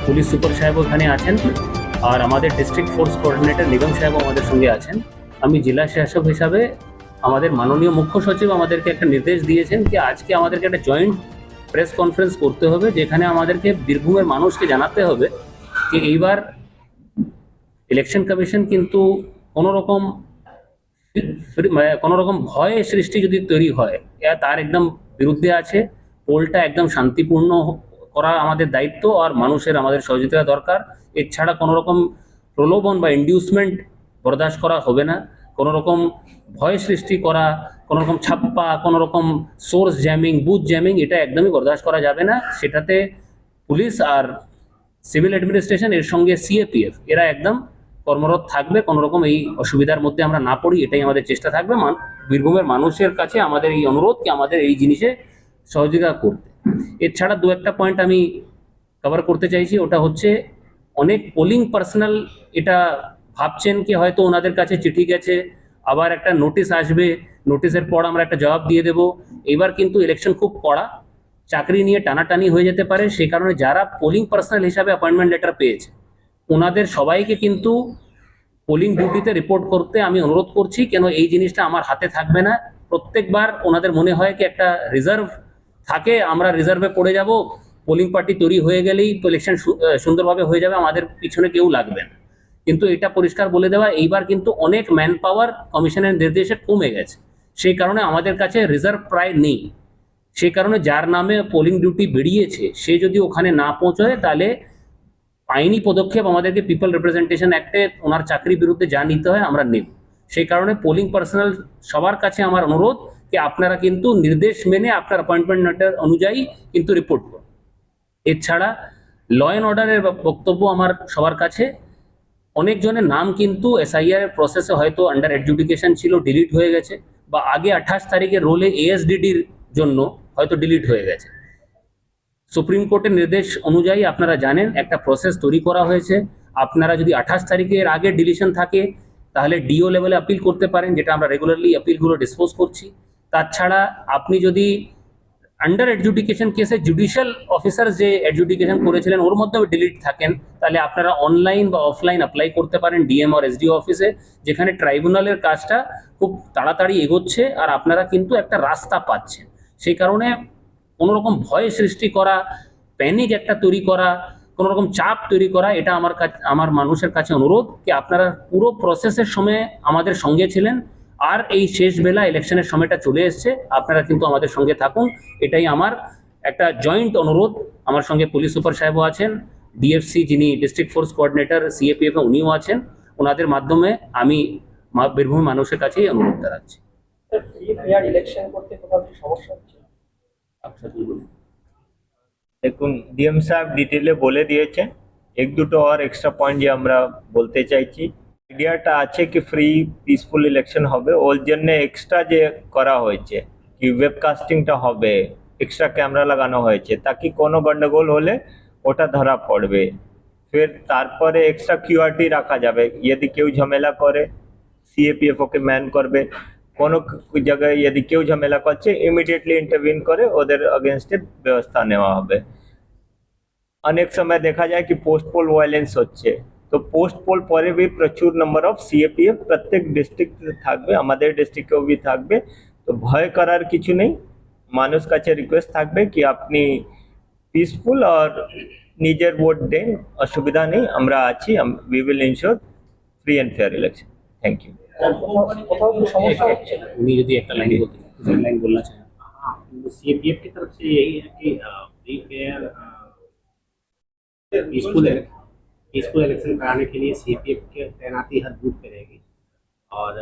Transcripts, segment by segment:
Police super সাহেব ওখানে আছেন, আর আমাদের ডিস্ট্রিক্ট ফোর্স কোঅর্ডিনেটর নিগম সাহেব আমাদের সঙ্গে আছেন। আমি জেলা শাসক হিসাবে আমাদের মাননীয় মুখ্য সচিব আমাদেরকে একটা নির্দেশ দিয়েছেন যে আজকে আমাদেরকে একটা জয়েন্ট প্রেস কনফারেন্স করতে হবে, যেখানে আমাদেরকে বীরভূমের মানুষকে জানাতে হবে যে এইবার ইলেকশন কমিশন কিন্তু কোনো রকম ভয় সৃষ্টি যদি তৈরি হয় তার একদম বিরুদ্ধে আছে। পোলটা একদম শান্তিপূর্ণ করা আমাদের দায়িত্ব, আর মানুষের আমাদের সহযোগিতা দরকার। এছাড়া কোনো রকম প্রলোভন বা ইন্ডিউসমেন্ট বরদাস্ত করা হবে না। কোনো রকম ভয় সৃষ্টি করা, কোনো রকম ছাপ্পা, কোনো রকম সোর্স জ্যামিং, বুথ জ্যামিং, এটা একদমই বরদাস্ত করা যাবে না। সেটাতে পুলিশ আর সিভিল অ্যাডমিনিস্ট্রেশন এর সঙ্গে সিএপিএফ এরা একদম কর্মরত থাকবে। কোনো রকম এই অসুবিধার মধ্যে আমরা না পড়ি, এটাই আমাদের চেষ্টা থাকবে। বীরভূমের মানুষের কাছে আমাদের এই অনুরোধকে আমাদের এই জিনিসে সহযোগিতা করতে। এছাড়া দু একটা পয়েন্ট আমি কভার করতে চাইছি। ওটা হচ্ছে অনেক পোলিং পার্সোনাল এটা ভাবছেন কি হয়তো ওনাদের কাছে চিঠি গেছে, আবার একটা নোটিশ আসবে, নোটিশের পর আমরা একটা জবাব দিয়ে দেব। এবার কিন্তু ইলেকশন খুব কড়া, চাকরি নিয়ে টানাটানি হয়ে যেতে পারে। সেই কারণে যারা পোলিং পার্সোনাল হিসাবে অ্যাপয়েন্টমেন্ট লেটার পেয়েছে ওনাদের সবাইকে কিন্তু পোলিং ডিউটিতে রিপোর্ট করতে আমি অনুরোধ করছি। কেন এই জিনিসটা আমার হাতে থাকবে না। প্রত্যেকবার ওনাদের মনে হয় কি একটা রিজার্ভ থাকে, আমরা রিজার্ভে পড়ে যাব, পোলিং পার্টি তৈরি হয়ে গেলেই ইলেকশন সুন্দরভাবে হয়ে যাবে, আমাদের পিছনে কেউ লাগবে না। কিন্তু এটা পরিষ্কার বলে দেওয়া, এইবার কিন্তু অনেক ম্যান পাওয়ার কমিশনের নির্দেশে কমে গেছে। সেই কারণে আমাদের কাছে রিজার্ভ প্রায় নেই। সেই কারণে যার নামে পোলিং ডিউটি বেরিয়েছে সে যদি ওখানে না পৌঁছয় তাহলে আইনি পদক্ষেপ আমাদেরকে পিপল রিপ্রেজেন্টেশন অ্যাক্টে ওনার চাকরির বিরুদ্ধে যা নিতে হয় আমরা নেব। সেই কারণে পোলিং পার্সোনাল সবার কাছে আমার অনুরোধ যে আপনারা কিন্তু নির্দেশ মেনে আপনার অ্যাপয়েন্টমেন্ট লেটার অনুযায়ী কিন্তু রিপোর্ট করুন। এছাড়া ল অ্যান্ড অর্ডারের বক্তব্য আমার সবার কাছে, অনেকজনের নাম কিন্তু এসআইআর প্রসেসে হয়তো আন্ডার এডজুডিকেশন ছিল, ডিলিট হয়ে গেছে, বা আগে 28 তারিখের রোলে এএসডিডির জন্য হয়তো ডিলিট হয়ে গেছে। সুপ্রিম কোর্টের নির্দেশ অনুযায়ী আপনারা জানেন একটা প্রসেস তৈরি করা হয়েছে। আপনারা যদি 28 তারিখের আগে ডিলিশন থাকে তাহলে ডিও লেভেলে আপিল করতে পারেন, যেটা আমরা রেগুলারলি আপিলগুলো ডিসপোজ করছি। তাছাড়া আপনি যদি আন্ডার এডজুডিকেশন কেসে জুডিশিয়াল অফিসার যে এডজুডিকেশন করেছিলেন ওর মধ্যেও ডিলিট থাকেন, তাহলে আপনারা অনলাইন বা অফলাইন অ্যাপ্লাই করতে পারেন ডিএম আর এসডিও অফিসে, যেখানে ট্রাইব্যুনালের কাজটা খুব তাড়াতাড়ি এগোচ্ছে আর আপনারা কিন্তু একটা রাস্তা পাচ্ছেন। সেই কারণে কোনো রকম ভয় সৃষ্টি করা, প্যানিক একটা তৈরি করা, কোনো রকম চাপ তৈরি করা, এটা আমার মানুষের কাছে অনুরোধ কি আপনারা পুরো প্রসেসের সময় আমাদের সঙ্গে ছিলেন, আর এই শেষ বেলা ইলেকশনের সময়টা চলে এসছে, আপনারা কিন্তু আমাদের সঙ্গে থাকুন। এটাই আমার একটা জয়েন্ট অনুরোধ। আমার সঙ্গে পুলিশ সুপার সাহেবও আছেন, ডিএফসি যিনি ডিস্ট্রিক্ট ফোর্স কোঅর্ডিনেটর সিএপিএফ উনিও আছেন। ওনাদের মাধ্যমে আমি বীরভূম মানুষের কাছেই অনুরোধ জানাচ্ছি। ইলেকশন করতে কোথাও কি সমস্যা হচ্ছে? দেখুন, ডিএম সাহেব ডিটেলে বলে দিয়েছেন। এক দুটো আর এক্সট্রা পয়েন্ট যে আমরা বলতে চাইছি, আইডিয়াটা আছে কি ফ্রি পিসফুল ইলেকশন হবে, ওর জন্য এক্সট্রা যে করা হয়েছে কি ওয়েবকাস্টিংটা হবে, এক্সট্রা ক্যামেরা লাগানো হয়েছে তাকি কোনো গন্ডগোল হলে ওটা ধরা পড়বে। ফের তারপরে এক্সট্রা কিউআরটি রাখা যাবে, যদি কেউ ঝামেলা করে সিএপিএফ ওকে ম্যান করবে। কোনো জায়গায় যদি কেউ ঝামেলা করছে ইমিডিয়েটলি ইন্টারভিন করে ওদের अगेंस्टे ব্যবস্থা নেওয়া হবে। অনেক সময় দেখা যায় কি পোস্ট পোল ভায়োলেন্স হচ্ছে, তো পোস্ট পোল পরে भी প্রচুর নাম্বার অফ সিএপিএফ প্রত্যেক ডিস্ট্রিক্টে থাকবে, আমাদের ডিস্ট্রিক্টেও भी থাকবে। তো ভয় করার কিছু নেই। মানুষ কাছে রিকোয়েস্ট থাকবে কি আপনি পিসফুল আর নিজের ভোট দেন, অসুবিধা নেই, আমরা আছি, we will ensure free and fair election. Thank you. কোথাও কি সমস্যা হচ্ছে? उन्हीं यदि एक लाइन बोलना चाहें। सीएपीएफ की तरफ से यही है कि फ्री फेयर पीसफुल इलेक्शन कराने के लिए सीएपीएफ की तैनाती हर बूथ पे रहेगी, और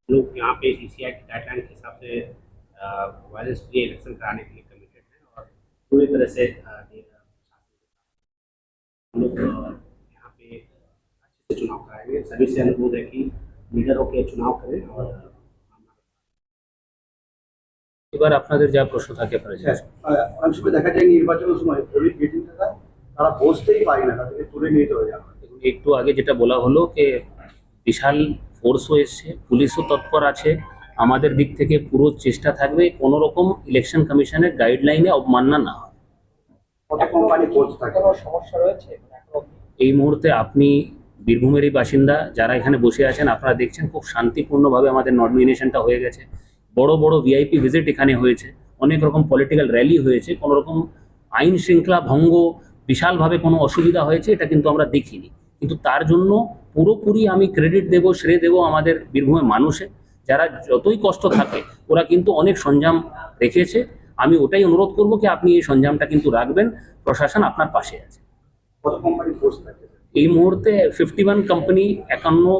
लोग यहाँ पे सीसीआई की गाइडलाइन के हिसाब से वायलेंस फ्री इलेक्शन कराने के लिए कमिटेड है, और पूरी तरह से लोग यहाँ पे अच्छे से चुनाव कराएंगे। सभी से अनुरोध है कि लीडर होकर चुनाव करें। और এবার আপনাদের যা প্রশ্ন থাকে অনেক সময় দেখা যায় নির্বাচনের সময় পোলিং এজেন্টরা তারা বসতেই পারে না, তাদেরকে তুলে নিয়ে চলে যাওয়া হয়। একটু আগে যেটা বলা হলো যে বিশাল ফোর্সও এসছে, পুলিশও তৎপর আছে, আমাদের দিক থেকে পুরো চেষ্টা থাকবে কোনো রকম ইলেকশন কমিশনের গাইডলাইনে অবমাননা না হয়। কত কোম্পানি পোস্ট থাকে? কোনো সমস্যা রয়েছে এখনো অবধি? এই মুহূর্তে আপনি বীরভূমেরই বাসিন্দা, যারা এখানে বসে আছেন আপনারা দেখছেন খুব শান্তিপূর্ণভাবে আমাদের নমিনেশনটা হয়ে গেছে। বড় বড় ভিআইপি ভিজিট এখানে হয়েছে, অনেক রকম পলিটিক্যাল র্যালি হয়েছে, কোনো রকম আইন শৃঙ্খলা ভঙ্গ বিশালভাবে কোনো অসুবিধা হয়েছে এটা কিন্তু আমরা দেখিনি। কিন্তু তার জন্য পুরোপুরি আমি ক্রেডিট দেব, শ্রেয় দেব আমাদের বীরভূমের মানুষে, যারা যতই কষ্ট থাকে ওরা কিন্তু অনেক সরঞ্জাম রেখেছে। আমি ওটাই অনুরোধ করব কি আপনি এই সরঞ্জামটা কিন্তু রাখবেন, প্রশাসন আপনার পাশে আছে। কত কোম্পানি পোস্ট থাকে? এই মুহূর্তে 51 কোম্পানি, 51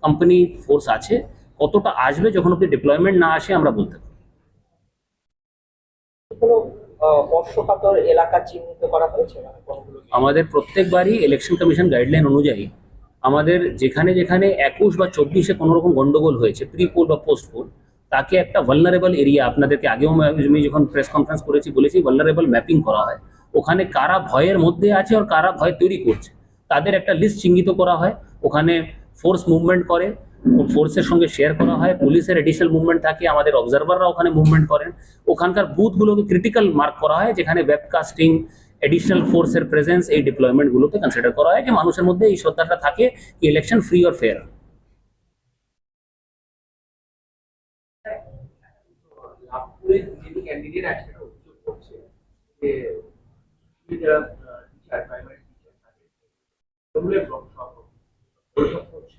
কোম্পানি ফোর্স আছে। কতটা আসবে যখন অব্দি ডিপ্লয়মেন্ট না আসে আমরা বলতে পারি। কোনো স্পর্শকাতর এলাকা চিহ্নিত করা হয়েছে মানে কোনগুলো? আমাদের প্রত্যেকবারই ইলেকশন কমিশন গাইডলাইন অনুযায়ী আমাদের যেখানে যেখানে 21 বা 24-এ কোনো রকম গন্ডগোল হয়েছে, প্রি পোল বা পোস্ট পোল, তাকে একটা ভালনারেবল এরিয়া, আপনাদেরকে আগেও আমি যখন প্রেস কনফারেন্স করেছি বলেছি ভালনারেবল ম্যাপিং করা হয়। ওখানে কারা ভয়ের মধ্যে আছে আর কারা ভয় তৈরি করছে তাদের একটা লিস্ট চিহ্নিত করা হয়। ওখানে ফোর্স মুভমেন্ট করে, ফোর্সের সঙ্গে শেয়ার করা হয়, পুলিশের এডিশনাল মুভমেন্ট থাকে, আমাদের অবজারভাররা ওখানে মুভমেন্ট করেন। ওখানকার বুথগুলোকে ক্রিটিক্যাল মার্ক করা হয়, যেখানে ওয়েবকাস্টিং, এডিশনাল ফোর্সের প্রেজেন্স, এই ডিপ্লয়মেন্টগুলোকে কনসিডার করা হয় যে মানুষের মধ্যে এই শ্রদ্ধাটা থাকে কি ইলেকশন ফ্রি অর ফেয়ার। লাভপুরে যিনি ক্যান্ডিডেট আছে তারা অভিযোগ করছে যে যারা টিচার, প্রাইমারি টিচার থাকে তরুণের সব করছে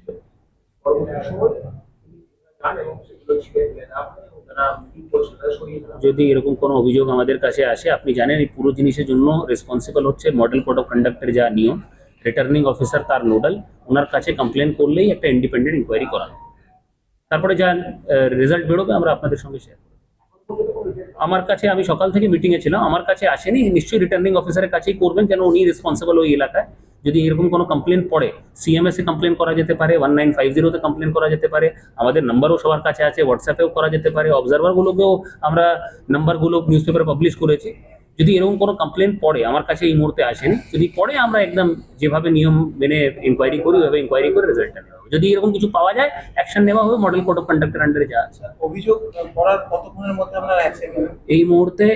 পরবর্তী সময় তিনি যান এবং সেগুলো ছিঁড়ে ফেলে দেওয়া হয় এবং যারা মিটিং করছে তারা সরিয়ে ফেলা হয়। যদি এরকম কোনো অভিযোগ আমাদের কাছে আসে, আপনি জানেন এই পুরো জিনিসের জন্য রেসপন্সিবল হচ্ছে মডেল কোড অফ কন্ডাক্টের যা নিয়ম, রিটার্নিং অফিসার তার নোডাল, ওনার কাছে কমপ্লেন করলেই একটা ইন্ডিপেন্ডেন্ট ইনকোয়ারি করা হবে। তারপরে যা রেজাল্ট বেরোবে আমরা আপনাদের সঙ্গে শেয়ার করব। আমার কাছে, আমি সকাল থেকে মিটিংয়ে ছিলাম, আমার কাছে আসেনি, নিশ্চয়ই রিটার্নিং অফিসারের কাছেই করবেন, কেন উনি রেসপন্সিবল ওই এলাকায়। যদি এরকম কোনো কমপ্লেন পড়ে সিএমএস এ কমপ্লেন করা যেতে পারে, 1950-তে কমপ্লেন করা যেতে পারে, আমাদের নাম্বারও সবার কাছে আছে, হোয়াটসঅ্যাপেও করা যেতে পারে, অবজারভারগুলোকেও আমরা নাম্বারগুলো নিউজ পেপারে পাবলিশ করেছি। যদি এরকম কোনো কমপ্লেন পড়ে, আমার কাছে এই মুহূর্তে আসেনি, যদি পড়ে আমরা একদম যেভাবে নিয়ম মেনে ইনকোয়ারি করি ওইভাবে ইনকোয়ারি করে রেজাল্টটা নেওয়া হবে। যদি এরকম কিছু পাওয়া যায় অ্যাকশন নেওয়া হবে মডেল কোড অফ কন্ডাক্টের আন্ডারে যা আছে। অভিযোগ করার কতক্ষণের মধ্যে আমরা অ্যাকশন নেব? এই মুহূর্তে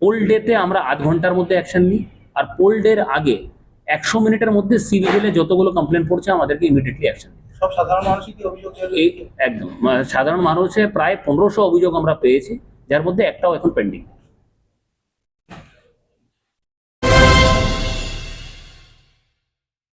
পোল ডেতে আমরা আধ ঘন্টার মধ্যে অ্যাকশন নিই, আর পোল ডের আগে 100 মিনিটের মধ্যে সিভিজিলে যতগুলো কমপ্লেন পড়ছে আমাদেরকে ইমিডিয়েটলি অ্যাকশন নিই। সব সাধারণ মানুষই কি অভিযোগ এই একদম সাধারণ মানুষের প্রায় 1500 অভিযোগ আমরা পেয়েছি, যার মধ্যে একটাও এখন পেন্ডিং।